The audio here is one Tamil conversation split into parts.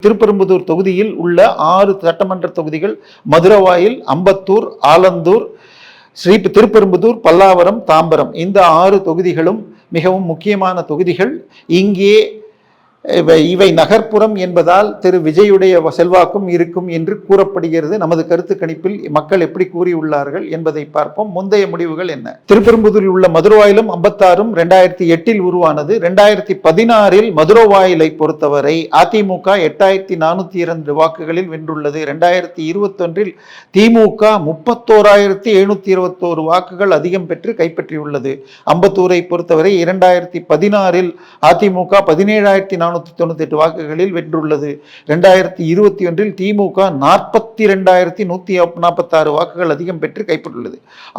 திருப்பெரும்புதூர் தொகுதியில் உள்ள 6 சட்டமன்ற தொகுதிகள் மதுரவாயில், அம்பத்தூர், ஆலந்தூர், திருப்பெரும்புதூர், பல்லாவரம், தாம்பரம் இந்த 6 தொகுதிகளும் மிகவும் முக்கியமான தொகுதிகள். இங்கே இவை நகர்ப்புறம் என்பதால் திரு விஜயுடைய செல்வாக்கும் இருக்கும் என்று கூறப்படுகிறது. நமது கருத்து கணிப்பில் மக்கள் எப்படி கூறியுள்ளார்கள் என்பதை பார்ப்போம். முந்தைய முடிவுகள் என்ன? திருப்பெரும்புதூரில் உள்ள மதுரவாயிலும் 56ம் 2008 உருவானது. 2016 மதுரவாயிலை பொறுத்தவரை அதிமுக 8402 வாக்குகளில் வென்றுள்ளது. 2021 திமுக 31721 வாக்குகள் அதிகம் பெற்று கைப்பற்றியுள்ளது. அம்பத்தூரை பொறுத்தவரை 2016 அதிமுக 17,498 வாக்குகளில் வென்றுள்ளது. 2021 திமுக 42,146 வாக்குகள் அதிகம் பெற்று கைப்பற்றுள்ளது.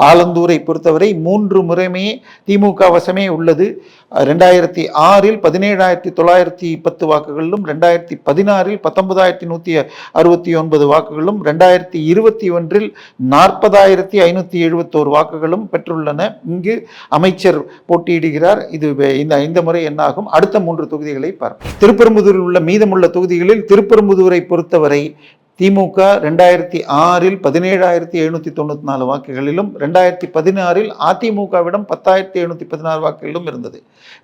ஆலந்தூரை பொறுத்தவரை 3 முறையுமே திமுக வசமே உள்ளது. 2006 17,910 வாக்குகளிலும், 2016 19,169 வாக்குகளும், 2021 40,571 வாக்குகளும் பெற்றுள்ளன. இங்கு அமைச்சர் போட்டியிடுகிறார். இந்த முறை என்னாகும்? அடுத்த 3 தொகுதிகளை பார்ப்போம். திருப்பெரும்புதூரில் உள்ள மீதமுள்ள தொகுதிகளில் திருப்பெரும்புதூரை பொறுத்தவரை திமுக 2006 17,794 வாக்குகளிலும், 2016 அதிமுகவிடம் 10,716 வாக்குகளிலும் இருந்தது.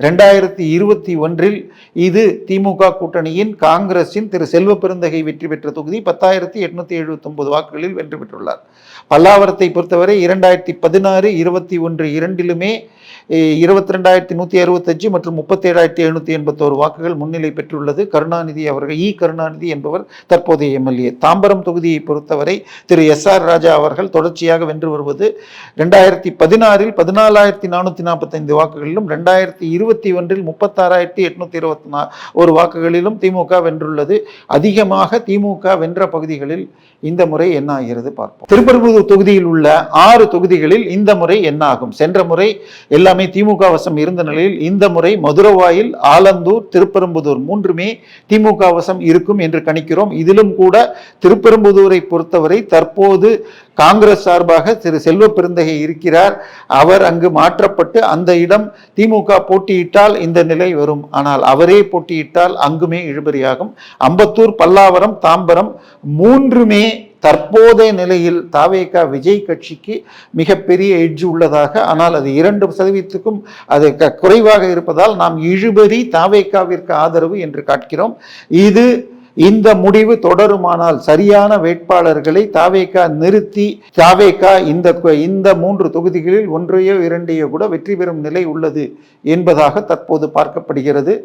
2021 இது திமுக கூட்டணியின் காங்கிரசின் திரு செல்வ பெருந்தகை வெற்றி பெற்ற தொகுதி. 10,879 வாக்குகளில் வெற்றி பெற்றுள்ளார். பல்லாவரத்தை பொறுத்தவரை 2016, 21 இரண்டிலுமே 22,165 மற்றும் 37,781 வாக்குகள் முன்னிலை பெற்றுள்ளது. கருணாநிதி அவர்கள் கருணாநிதி என்பவர் தற்போதைய எம்எல்ஏ. தாம்பரம் தொகுதியை பொறுத்தவரை திரு SR ராஜா அவர்கள் தொடர்ச்சியாக வென்று வருவது. 2016 14,445 வாக்குகளிலும், 2021 36,821 வாக்குகளிலும் திமுக வென்றுள்ளது. அதிகமாக திமுக வென்ற பகுதிகளில் இந்த முறை என்ன ஆகிறது பார்ப்போம். திருப்பெரும்புதூர் தொகுதியில் உள்ள 6 தொகுதிகளில் இந்த முறை என்ன ஆகும்? சென்ற முறை எல்லாமே திமுக வசம் இருந்த நிலையில் இந்த முறை மதுரவாயில், ஆலந்தூர், திருப்பெரும்புதூர் 3மே திமுக வசம் இருக்கும் என்று கணிக்கிறோம். இதிலும் கூட திருப்பெரும்புதூரை பொறுத்தவரை தற்போது காங்கிரஸ் சார்பாக திரு செல்வ பெருந்தகை இருக்கிறார். அவர் அங்கு மாற்றப்பட்டு அந்த இடம் திமுக போட்டியிட்டால் இந்த நிலை வரும். ஆனால் அவரே போட்டியிட்டால் அங்குமே இழுபறியாகும். அம்பத்தூர், பல்லாவரம், தாம்பரம் 3மே தற்போதைய நிலையில் தாவேக விஜய் கட்சிக்கு மிகப்பெரிய எட்ஜ் உள்ளதாக, ஆனால் அது 2% அது குறைவாக இருப்பதால் நாம் இழுபறி தாவேகாவிற்கு ஆதரவு என்று காட்கிறோம். இந்த முடிவு தொடருமானால் சரியான வேட்பாளர்களை தாவேகா நிறுத்தி தாவேகா இந்த 3 தொகுதிகளில் 1 2 கூட வெற்றி பெறும் நிலை உள்ளது என்பதாக தற்போது பார்க்கப்படுகிறது.